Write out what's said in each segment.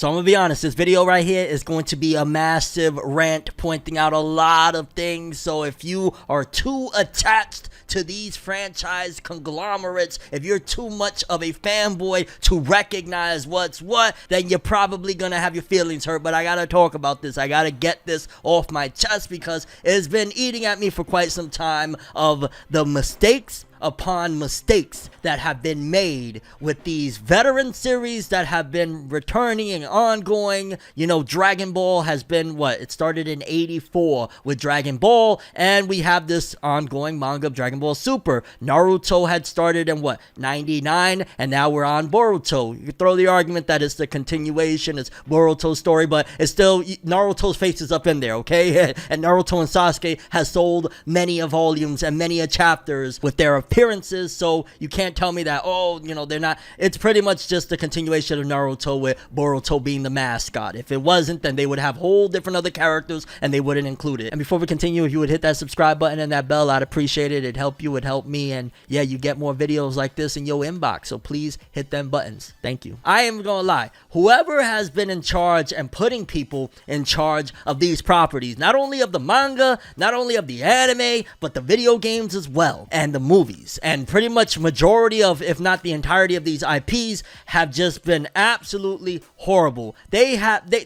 So I'm gonna be honest, this video right here is going to be a massive rant pointing out a lot of things. So if you are too attached to these franchise conglomerates, if you're too much of a fanboy to recognize what's what, then you're probably gonna have your feelings hurt. But I gotta talk about this. I gotta get this off my chest because it's been eating at me for quite some time of the mistakes upon mistakes that have been made with these veteran series that have been returning and ongoing. You know, Dragon Ball has been it started in 84 with Dragon Ball, and we have this ongoing manga of Dragon Ball Super. Naruto had started in 99, and now we're on Boruto. You could throw the argument that it's the continuation, it's Boruto's story, but it's still Naruto's face is up in there, okay? And Naruto and Sasuke has sold many a volumes and many a chapters with their appearances, so you can't tell me that, they're not. It's pretty much just the continuation of Naruto with Boruto being the mascot. If it wasn't, then they would have whole different other characters and they wouldn't include it. And before we continue, if you would hit that subscribe button and that bell, I'd appreciate it. It'd help you, it'd help me, and yeah, you get more videos like this in your inbox, so please hit them buttons. Thank you. I am gonna lie, whoever has been in charge and putting people in charge of these properties, not only of the manga, not only of the anime, but the video games as well, and the movies, and pretty much majority of, if not the entirety of these IPs, have just been absolutely horrible. They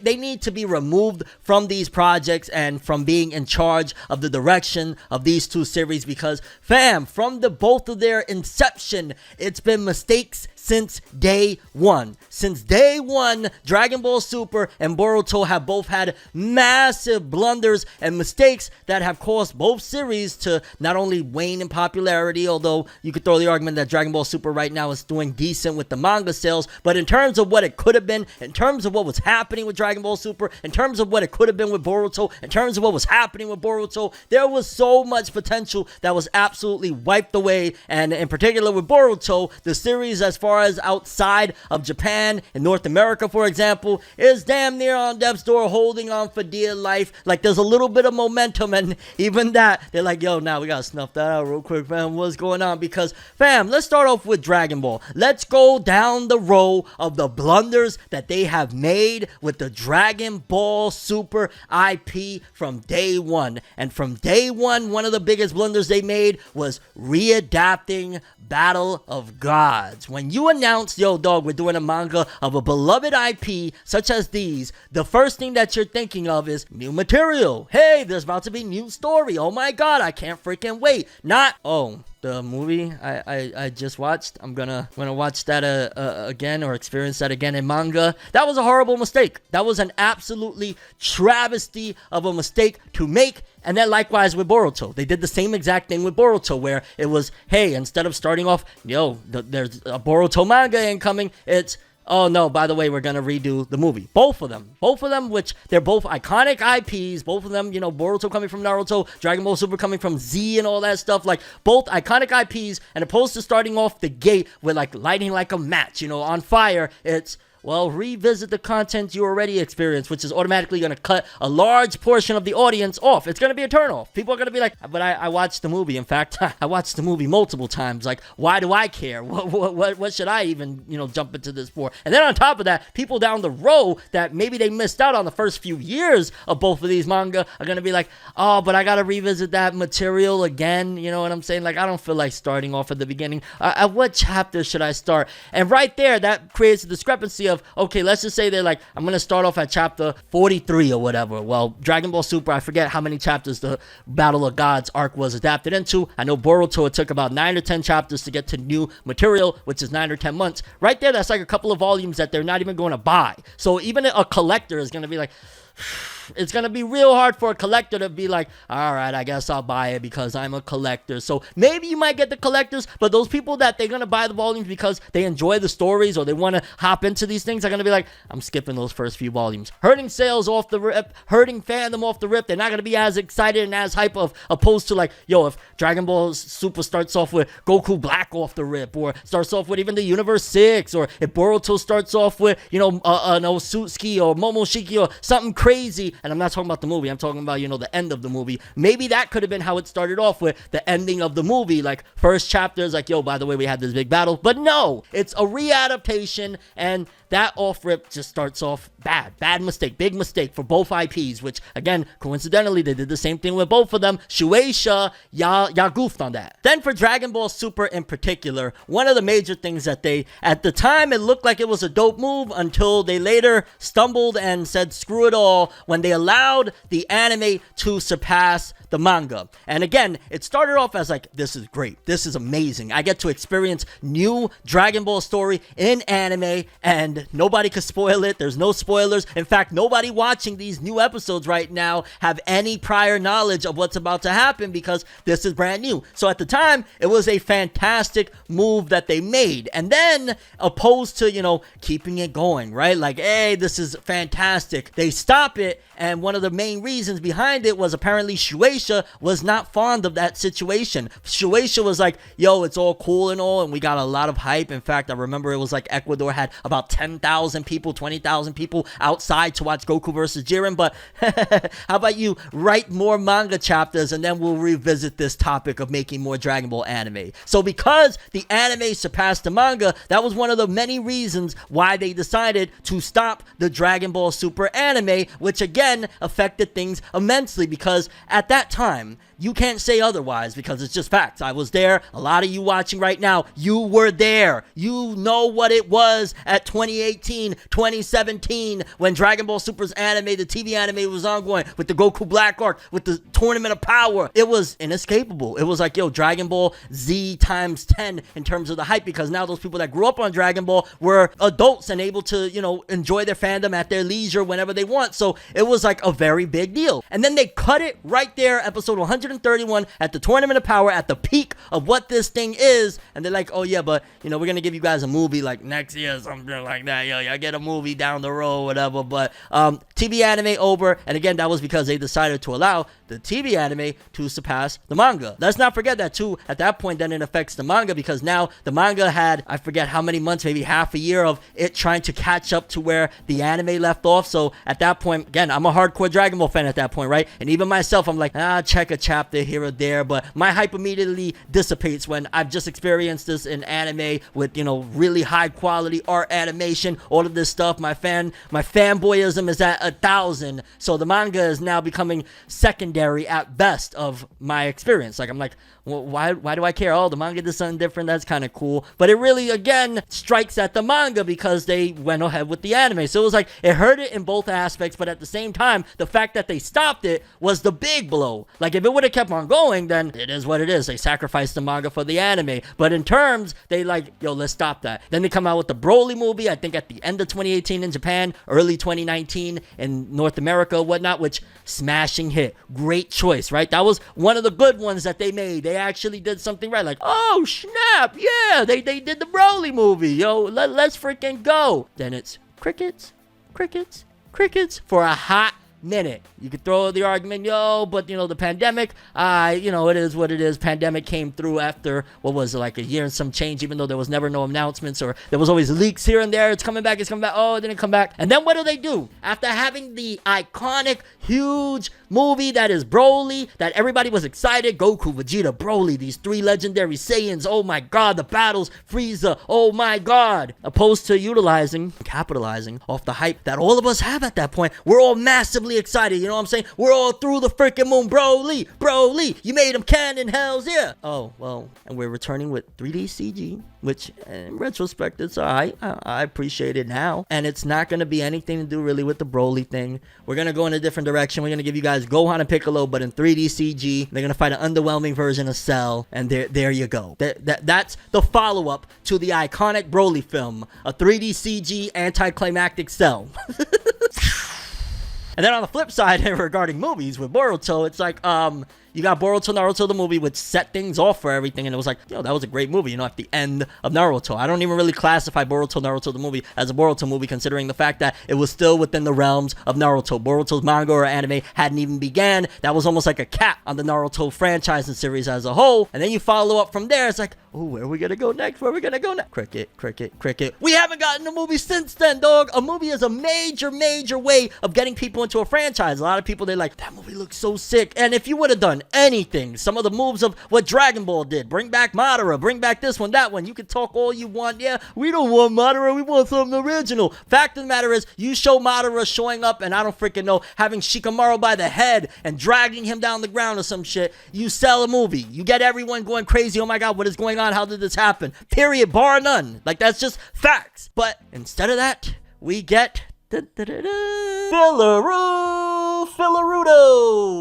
need to be removed from these projects and from being in charge of the direction of these two series, because fam, from both of their inception, it's been mistakes since day one. Since day one, Dragon Ball Super and Boruto have both had massive blunders and mistakes that have caused both series to not only wane in popularity, although you could throw the argument that Dragon Ball Super right now is doing decent with the manga sales, but in terms of what it could have been, in terms of what was happening with Dragon Ball Super, in terms of what it could have been with Boruto, in terms of what was happening with Boruto, there was so much potential that was absolutely wiped away. And in particular with Boruto, the series, as far as outside of Japan and North America, for example, is damn near on death's door, holding on for dear life. Like, there's a little bit of momentum, and even that, they're like, yo, now we gotta snuff that out real quick, fam. What's going on? Because, fam, let's start off with Dragon Ball. Let's go down the row of the blunders that they have made with the Dragon Ball Super IP from day one. And from day one, one of the biggest blunders they made was readapting Battle of Gods. When you announced, yo dog, we're doing a manga of a beloved IP such as these, the first thing that you're thinking of is new material. Hey, there's about to be new story. Oh my god, I can't freaking wait. Not, the movie I just watched, I'm gonna watch that again, or experience that again in manga. That was a horrible mistake. That was an absolutely travesty of a mistake to make. And then likewise with Boruto, they did the same exact thing with Boruto, where it was, hey, instead of starting off, there's a Boruto manga incoming, it's, oh no, by the way, we're gonna redo the movie. Both of them, which they're both iconic IPs, both of them, Boruto coming from Naruto, Dragon Ball Super coming from Z and all that stuff, like, both iconic IPs, and opposed to starting off the gate with, like, lighting like a match, on fire, it's, well, revisit the content you already experienced, which is automatically going to cut a large portion of the audience off. It's going to be a turnoff. People are going to be like, but I watched the movie. In fact, I watched the movie multiple times. Like, why do I care? What should I even, jump into this for? And then on top of that, people down the row that maybe they missed out on the first few years of both of these manga are going to be like, oh, but I got to revisit that material again. You know what I'm saying? Like, I don't feel like starting off at the beginning. At what chapter should I start? And right there, that creates a discrepancy of, okay, let's just say they're like, I'm going to start off at chapter 43 or whatever. Well, Dragon Ball Super, I forget how many chapters the Battle of Gods arc was adapted into. I know Boruto, it took about 9 or 10 chapters to get to new material, which is 9 or 10 months. Right there, that's like a couple of volumes that they're not even going to buy. So even a collector is going to be like, it's going to be real hard for a collector to be like, all right, I guess I'll buy it because I'm a collector. So maybe you might get the collectors, but those people that they're going to buy the volumes because they enjoy the stories or they want to hop into these things are going to be like, I'm skipping those first few volumes. Hurting sales off the rip, hurting fandom off the rip. They're not going to be as excited and as hype of opposed to like, yo, if Dragon Ball Super starts off with Goku Black off the rip, or starts off with even the Universe 6, or if Boruto starts off with, an Osutsuki or Momoshiki or something crazy, and I'm not talking about the movie, I'm talking about, the end of the movie. Maybe that could have been how it started off, with the ending of the movie, like first chapter is like, yo, by the way, we had this big battle. But no, it's a readaptation, and that off rip just starts off bad mistake, big mistake for both IPs, which again, coincidentally, they did the same thing with both of them. Shueisha, y'all goofed on that. Then for Dragon Ball Super in particular, one of the major things that they, at the time, it looked like it was a dope move until they later stumbled and said screw it all when they allowed the anime to surpass the manga. And again, it started off as like, this is great, this is amazing, I get to experience new Dragon Ball story in anime and nobody could spoil it. There's no spoilers. In fact, nobody watching these new episodes right now have any prior knowledge of what's about to happen because this is brand new. So at the time, it was a fantastic move that they made. And then opposed to, you know, keeping it going, right? Like, hey, this is fantastic, they stop it. And one of the main reasons behind it was apparently Shueisha was not fond of that situation. Shueisha was like, yo, it's all cool and all, and we got a lot of hype. In fact, I remember it was like Ecuador had about 10,000 people, 20,000 people outside to watch Goku versus Jiren. But how about you write more manga chapters and then we'll revisit this topic of making more Dragon Ball anime. So because the anime surpassed the manga, that was one of the many reasons why they decided to stop the Dragon Ball Super anime, which again affected things immensely because at that time, you can't say otherwise because it's just facts. I was there. A lot of you watching right now, you were there. You know what it was at 2018, 2017 when Dragon Ball Super's anime, the TV anime was ongoing with the Goku Black Arc, with the Tournament of Power. It was inescapable. It was like, yo, Dragon Ball Z times 10 in terms of the hype because now those people that grew up on Dragon Ball were adults and able to, you know, enjoy their fandom at their leisure whenever they want. So it was like a very big deal. And then they cut it right there, episode 131 at the Tournament of Power, at the peak of what this thing is, and they're like, oh yeah, but you know, we're gonna give you guys a movie like next year, something like that. Yo, I get a movie down the road, whatever. But TV anime over, and again, that was because they decided to allow the TV anime to surpass the manga. Let's not forget that too. At that point, then it affects the manga because now the manga had, I forget how many months, maybe half a year of it trying to catch up to where the anime left off. So at that point, again, I'm a hardcore Dragon Ball fan at that point, right? And even myself, I'm like, check a chapter here or there, but my hype immediately dissipates when I've just experienced this in anime with, you know, really high quality art, animation, all of this stuff. My fanboyism is at 1,000, so the manga is now becoming secondary at best of my experience. Like, I'm like, well, why do I care? Oh, the manga did something different, that's kind of cool. But it really, again, strikes at the manga because they went ahead with the anime. So it was like, it hurt it in both aspects, but at the same time, the fact that they stopped it was the big blow. Like, if it would have kept on going, then it is what it is. They sacrificed the manga for the anime. But in terms, they like, yo, let's stop that. Then they come out with the Broly movie, I think at the end of 2018 in Japan, early 2019 in North America, whatnot, which smashing hit. Great choice, right? That was one of the good ones that they made. They actually did something right. Like, oh, snap. Yeah, they did the Broly movie. Yo, let's freaking go. Then it's crickets for a hot minute. You could throw the argument, yo, but you know, the pandemic, you know, it is what it is. Pandemic came through after, what was it, like a year and some change, even though there was never no announcements, or there was always leaks here and there. It's coming back, oh, it didn't come back. And then what do? After having the iconic, huge movie that is Broly, that everybody was excited, Goku, Vegeta, Broly, these three legendary Saiyans, oh my god, the battles, Frieza, oh my god. Opposed to capitalizing off the hype that all of us have at that point. We're all massively excited, you know what I'm saying? We're all through the freaking moon. Broly, you made him canon, hells yeah. Oh, well, and we're returning with 3D CG, which in retrospect, it's alright. I appreciate it now. And it's not going to be anything to do really with the Broly thing. We're going to go in a different direction. We're going to give you guys Gohan and Piccolo, but in 3D CG. They're going to fight an underwhelming version of Cell, and there you go. That's the follow-up to the iconic Broly film, a 3D CG anticlimactic Cell. And then on the flip side, regarding movies with Boruto, it's like, you got Boruto, Naruto, the movie, which set things off for everything, and it was like, yo, that was a great movie, you know, at the end of Naruto. I don't even really classify Boruto, Naruto, the movie, as a Boruto movie, considering the fact that it was still within the realms of Naruto. Boruto's manga or anime hadn't even began. That was almost like a cap on the Naruto franchise and series as a whole. And then you follow up from there, it's like, oh, where are we gonna go next? Cricket. We haven't gotten a movie since then, dog. A movie is a major way of getting people into a franchise. A lot of people, they're like, that movie looks so sick. And if you would have done anything. Some of the moves of what Dragon Ball did. Bring back Madara, bring back this one, that one. You can talk all you want. Yeah, we don't want Madara, we want something original. Fact of the matter is, you show Madara showing up, and I don't freaking know, having Shikamaru by the head and dragging him down the ground or some shit. You sell a movie. You get everyone going crazy. Oh my god, what is going on? How did this happen? Period, bar none. Like, that's just facts. But instead of that, we get Fillarudo!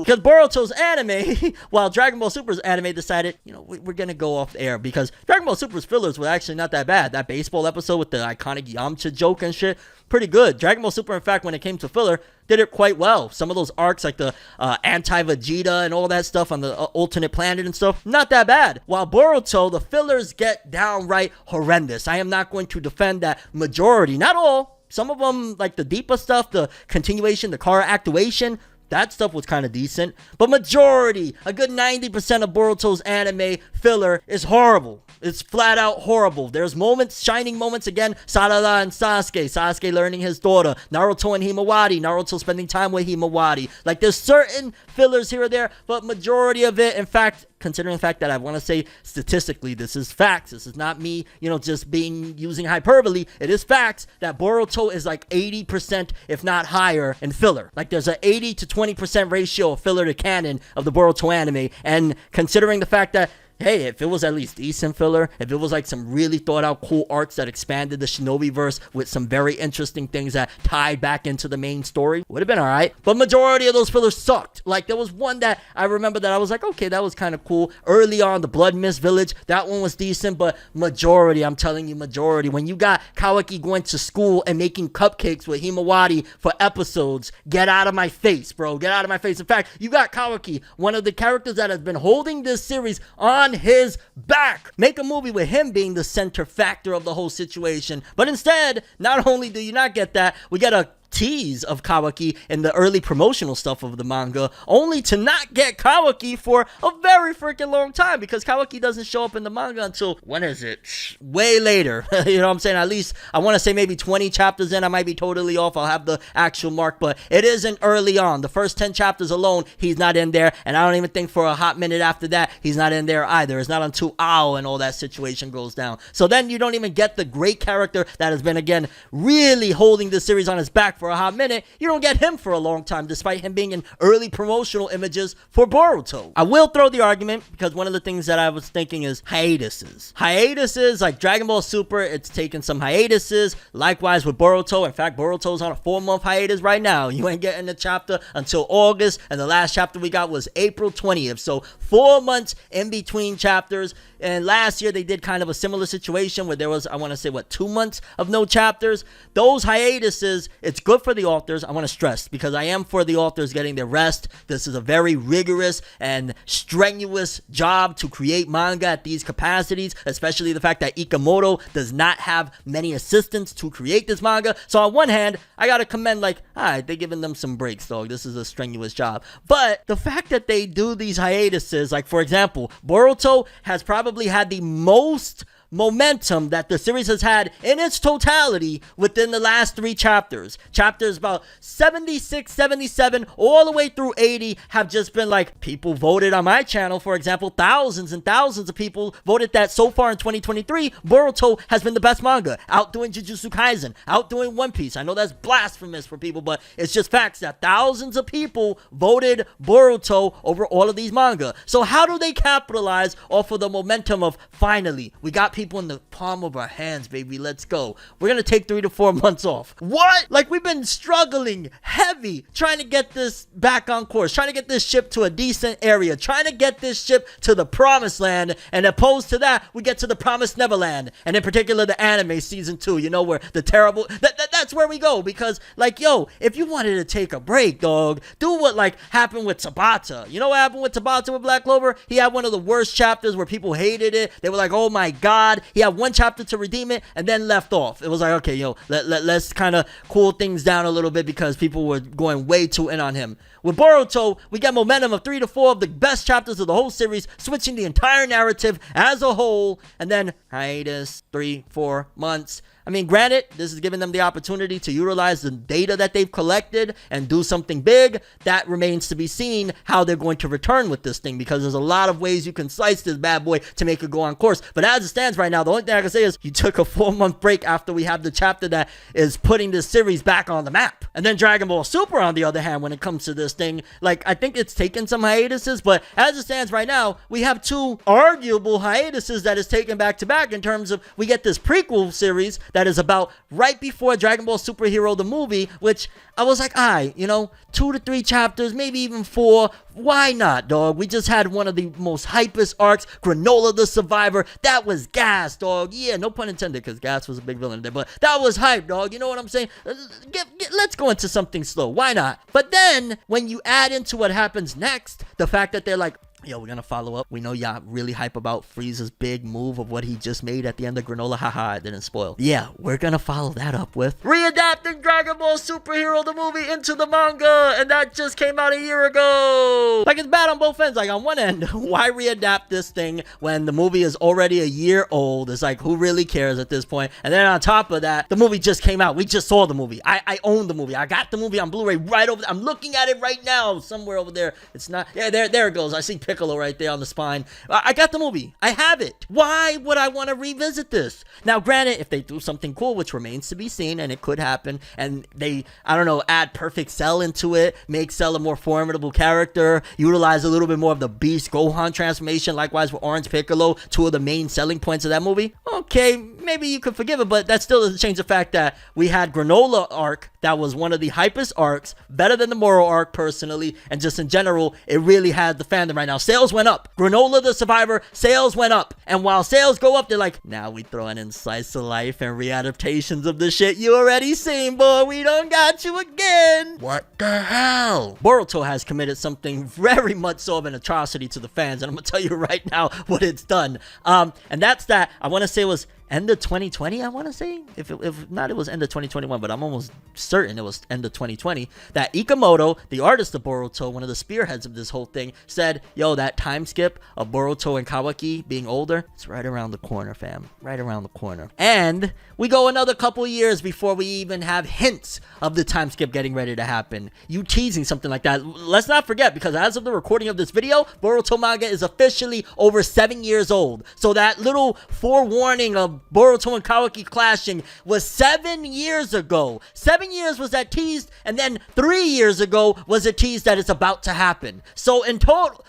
Because Boruto's anime, while Dragon Ball Super's anime decided, we're gonna go off the air because Dragon Ball Super's fillers were actually not that bad. That baseball episode with the iconic Yamcha joke and shit, pretty good. Dragon Ball Super, in fact, when it came to filler, did it quite well. Some of those arcs, like the anti-Vegeta and all that stuff on the alternate planet and stuff, not that bad. While Boruto, the fillers get downright horrendous. I am not going to defend that majority, not all. Some of them, like the deeper stuff, the continuation, the car actuation, that stuff was kind of decent. But majority, a good 90% of Boruto's anime filler is horrible. It's flat out horrible. There's moments, shining moments again. Sarada and Sasuke. Sasuke learning his daughter. Naruto and Himawari. Naruto spending time with Himawari. Like, there's certain fillers here or there, but majority of it, in fact, considering the fact that I want to say statistically, this is facts. This is not me, just using hyperbole. It is facts that Boruto is like 80%, if not higher, in filler. Like, there's an 80 to 20% ratio of filler to canon of the Boruto anime. And considering the fact that, hey, if it was at least decent filler, if it was like some really thought out cool arcs that expanded the Shinobi verse with some very interesting things that tied back into the main story, would have been alright. But majority of those fillers sucked. Like, there was one that I remember that I was like, okay, that was kind of cool. Early on, the Blood Mist Village, that one was decent, but majority, I'm telling you, majority. When you got Kawaki going to school and making cupcakes with Himawari for episodes, get out of my face, bro. Get out of my face. In fact, you got Kawaki, one of the characters that has been holding this series on his back. Make a movie with him being the center factor of the whole situation. But instead, not only do you not get that, we get a tease of Kawaki in the early promotional stuff of the manga, only to not get Kawaki for a very freaking long time, because Kawaki doesn't show up in the manga until, when is it? Way later. You know what I'm saying? At least, I want to say maybe 20 chapters in. I might be totally off. I'll have the actual mark, but it isn't early on. The first 10 chapters alone, he's not in there, and I don't even think for a hot minute after that, he's not in there either. It's not until Ao and all that situation goes down. So then you don't even get the great character that has been, again, really holding the series on his back for a hot minute. You don't get him for a long time, despite him being in early promotional images for Boruto. I will throw the argument, because one of the things that I was thinking is hiatuses. Hiatuses, like Dragon Ball Super, it's taken some hiatuses. Likewise with Boruto. In fact, Boruto's on a 4-month hiatus right now. You ain't getting a chapter until August, and the last chapter we got was April 20th. So 4 months in between chapters. And last year they did kind of a similar situation where there was, I want to say, 2 months of no chapters. Those hiatuses, it's good for the authors. I want to stress, because I am for the authors getting their rest. This is a very rigorous and strenuous job to create manga at these capacities, especially the fact that Ikamoto does not have many assistants to create this manga. So on one hand, I gotta commend, like, alright, they're giving them some breaks, dog. This is a strenuous job. But the fact that they do these hiatuses, like, for example, Boruto has probably had the most momentum that the series has had in its totality within the last 3 chapters. Chapters about 76, 77, all the way through 80 have just been like, people voted on my channel, for example, thousands and thousands of people voted that so far in 2023, Boruto has been the best manga, outdoing Jujutsu Kaisen, outdoing One Piece. I know that's blasphemous for people, but it's just facts that thousands of people voted Boruto over all of these manga. So how do they capitalize off of the momentum of, finally, we got people in the palm of our hands, baby, let's go. We're gonna take 3 to 4 months off. What? Like, we've been struggling heavy trying to get this back on course, trying to get this ship to a decent area, trying to get this ship to the promised land, and opposed to that, we get to the promised Neverland, and in particular the anime season 2, where the terrible, that's where we go, because, like, yo, if you wanted to take a break, dog, do what, like, happened with Tabata. You know what happened with Tabata with Black Clover? He had one of the worst chapters where people hated it. They were like, oh my god. He had 1 chapter to redeem it and then left off. It was like, okay, yo, let's kind of cool things down a little bit, because people were going way too in on him. With Boruto, we get momentum of 3 to 4 of the best chapters of the whole series, switching the entire narrative as a whole, and then hiatus, 3, 4 months. I mean, granted, this is giving them the opportunity to utilize the data that they've collected and do something big. That remains to be seen how they're going to return with this thing, because there's a lot of ways you can slice this bad boy to make it go on course. But as it stands right now, the only thing I can say is you took a 4-month break after we have the chapter that is putting this series back on the map. And then Dragon Ball Super, on the other hand, when it comes to this thing, like, I think it's taken some hiatuses, but as it stands right now, we have 2 arguable hiatuses that is taken back to back in terms of we get this prequel series that is about right before Dragon Ball Superhero the movie, which I was like, 2 to 3 chapters, maybe even 4. Why not, dog? We just had one of the most hypest arcs, Granola the Survivor. That was gas, dog. Yeah, no pun intended, because Gas was a big villain there, but that was hype, dog. You know what I'm saying? Let's go into something slow. Why not? But then, when you add into what happens next, the fact that they're like, yo, we're gonna follow up. We know y'all really hype about Frieza's big move of what he just made at the end of Granola. Haha, it didn't spoil. Yeah, we're gonna follow that up with readapting Dragon Ball Superhero the movie into the manga, and that just came out a year ago. Like, it's bad on both ends. Like, on one end, why readapt this thing when the movie is already a year old? It's like, who really cares at this point? And then on top of that, the movie just came out. We just saw the movie. I own the movie. I got the movie on Blu-ray right over there. I'm looking at it right now, somewhere over there. It's not. Yeah, there it goes. I see Piccolo right there on the spine. I got the movie. I have it. Why would I want to revisit this? Now, granted, if they do something cool, which remains to be seen, and it could happen, and they, I don't know, add Perfect Cell into it, make Cell a more formidable character, utilize a little bit more of the Beast Gohan transformation, likewise with Orange Piccolo, 2 of the main selling points of that movie, okay, maybe you could forgive it, but that still doesn't change the fact that we had Granola arc that was one of the hypest arcs, better than the Moro arc personally, and just in general, it really had the fandom right now. Sales went up. Granola the Survivor, sales went up. And while sales go up, they're like, now we throwing in slice of life and readaptations of the shit you already seen, boy. We done got you again. What the hell? Boruto has committed something very much so of an atrocity to the fans, and I'm gonna tell you right now what it's done. And that's that. I want to say it was end of 2020, I want to say. If not, it was end of 2021, but I'm almost certain it was end of 2020, that Ikamoto, the artist of Boruto, one of the spearheads of this whole thing, said, yo, that time skip of Boruto and Kawaki being older, it's right around the corner, fam. Right around the corner. And we go another couple years before we even have hints of the time skip getting ready to happen. You teasing something like that. Let's not forget, because as of the recording of this video, Boruto manga is officially over 7 years old. So that little forewarning of Boruto and Kawaki clashing was 7 years ago. 7 years was that teased, and then 3 years ago was a tease that it's about to happen. So in total,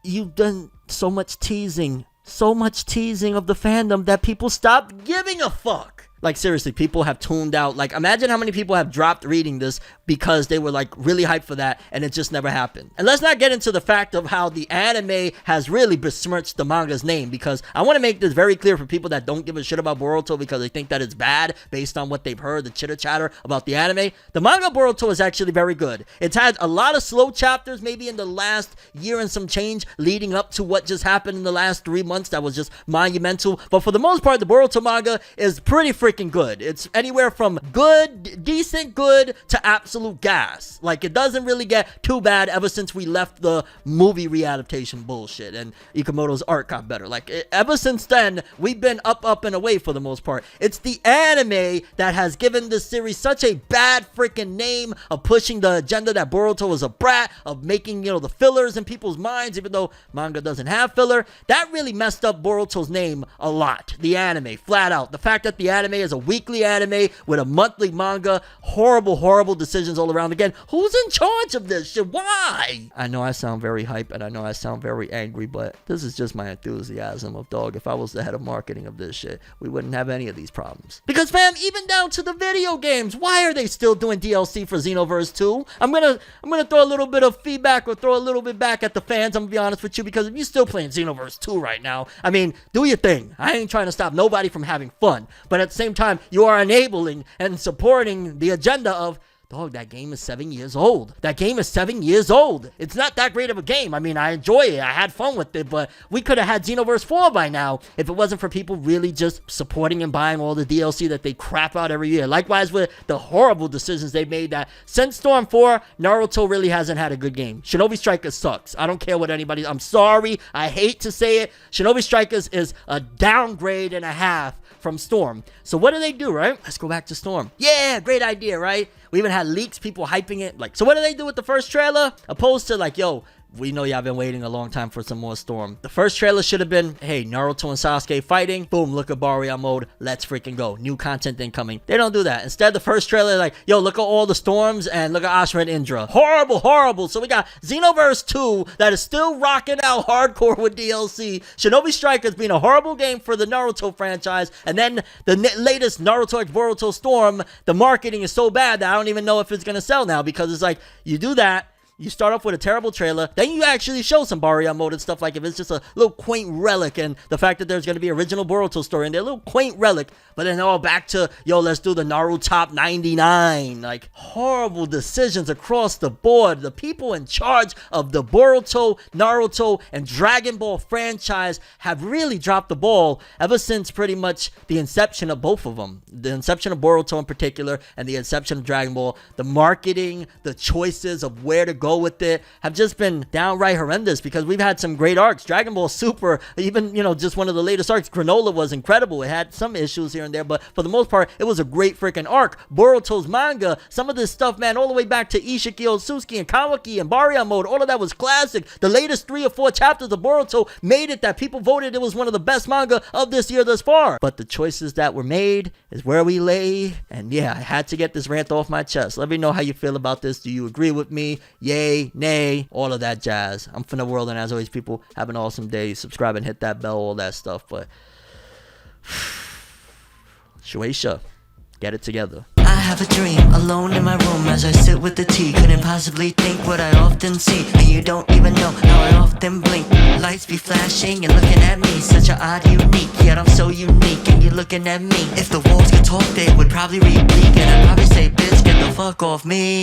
you've done so much teasing of the fandom that people stopped giving a fuck. Like, seriously, people have tuned out. Like, imagine how many people have dropped reading this because they were, like, really hyped for that, and it just never happened. And let's not get into the fact of how the anime has really besmirched the manga's name, because I want to make this very clear for people that don't give a shit about Boruto because they think that it's bad based on what they've heard, the chitter-chatter about the anime. The manga Boruto is actually very good. It's had a lot of slow chapters, maybe in the last year and some change, leading up to what just happened in the last 3 months that was just monumental. But for the most part, the Boruto manga is pretty freaking good. It's anywhere from good, decent good, to absolute gas. Like, it doesn't really get too bad ever since we left the movie readaptation bullshit and Ikamoto's art got better. Like, ever since then, we've been up and away for the most part. It's the anime that has given this series such a bad freaking name of pushing the agenda that Boruto is a brat, of making, the fillers in people's minds, even though manga doesn't have filler. That really messed up Boruto's name a lot. The anime, flat out. The fact that the anime is a weekly anime with a monthly manga, horrible decisions all around. Again, who's in charge of this shit? Why? I know I sound very hype and I know I sound very angry, but this is just my enthusiasm of, dog, if I was the head of marketing of this shit, we wouldn't have any of these problems. Because, fam, even down to the video games, why are they still doing DLC for Xenoverse 2? I'm gonna throw a little bit of feedback, or throw a little bit back at the fans. I'm gonna be honest with you, because if you're still playing Xenoverse 2 right now, I mean, do your thing. I ain't trying to stop nobody from having fun, but at the same time, you are enabling and supporting the agenda of, dog, that game is 7 years old. That game is 7 years old. It's not that great of a game. I mean, I enjoy it. I had fun with it, but we could have had Xenoverse 4 by now if it wasn't for people really just supporting and buying all the DLC that they crap out every year. Likewise with the horrible decisions they made, that since Storm 4, Naruto really hasn't had a good game. Shinobi Strikers sucks. I don't care what anybody... I'm sorry. I hate to say it. Shinobi Strikers is a downgrade and a half from Storm. So what do, right? Let's go back to Storm. Yeah, great idea, right? We even had leaks, people hyping it. Like, so what do with the first trailer? Opposed to like, yo, we know y'all been waiting a long time for some more Storm. The first trailer should have been, hey, Naruto and Sasuke fighting. Boom, look at Baryon mode. Let's freaking go. New content incoming. They don't do that. Instead, the first trailer, like, yo, look at all the Storms and look at Ashura and Indra. Horrible, horrible. So we got Xenoverse 2 that is still rocking out hardcore with DLC. Shinobi Strikers being a horrible game for the Naruto franchise. And then the latest Naruto X Boruto Storm, the marketing is so bad that I don't even know if it's going to sell now, because it's like, you do that. You start off with a terrible trailer, then you actually show some Baryon mode and stuff. Like if it's just a little quaint relic, and the fact that there's going to be original Boruto story in there, a little quaint relic, but then all back to, yo, let's do the Naruto top 99. Like, horrible decisions across the board. The people in charge of the Boruto, Naruto, and Dragon Ball franchise have really dropped the ball ever since pretty much the inception of both of them. The inception of Boruto in particular, and the inception of Dragon Ball. The marketing, the choices of where to go with it have just been downright horrendous, because we've had some great arcs. Dragon Ball Super, even, you know, just one of the latest arcs, Granola, was incredible. It had some issues here and there, but for the most part, it was a great freaking arc. Boruto's manga, some of this stuff, man, all the way back to Ishiki Otsutsuki and Kawaki and Baryon mode, all of that was classic. The latest 3 or 4 chapters of Boruto made it that people voted it was one of the best manga of this year thus far. But the choices that were made is where we lay, and yeah, I had to get this rant off my chest. Let me know how you feel about this. Do you agree with me? Yay, nay, all of that jazz. I'm ForneverWorld, and as always, people, have an awesome day. Subscribe and hit that bell, all that stuff. But Shueisha, get it together. I have a dream, alone in my room as I sit with the tea. Couldn't possibly think what I often see, and you don't even know how I often blink. Lights be flashing and looking at me, such an odd, unique, yet I'm so unique, and you're looking at me. If the walls could talk, they would probably read bleak, and I'd probably say, bitch, get the fuck off me.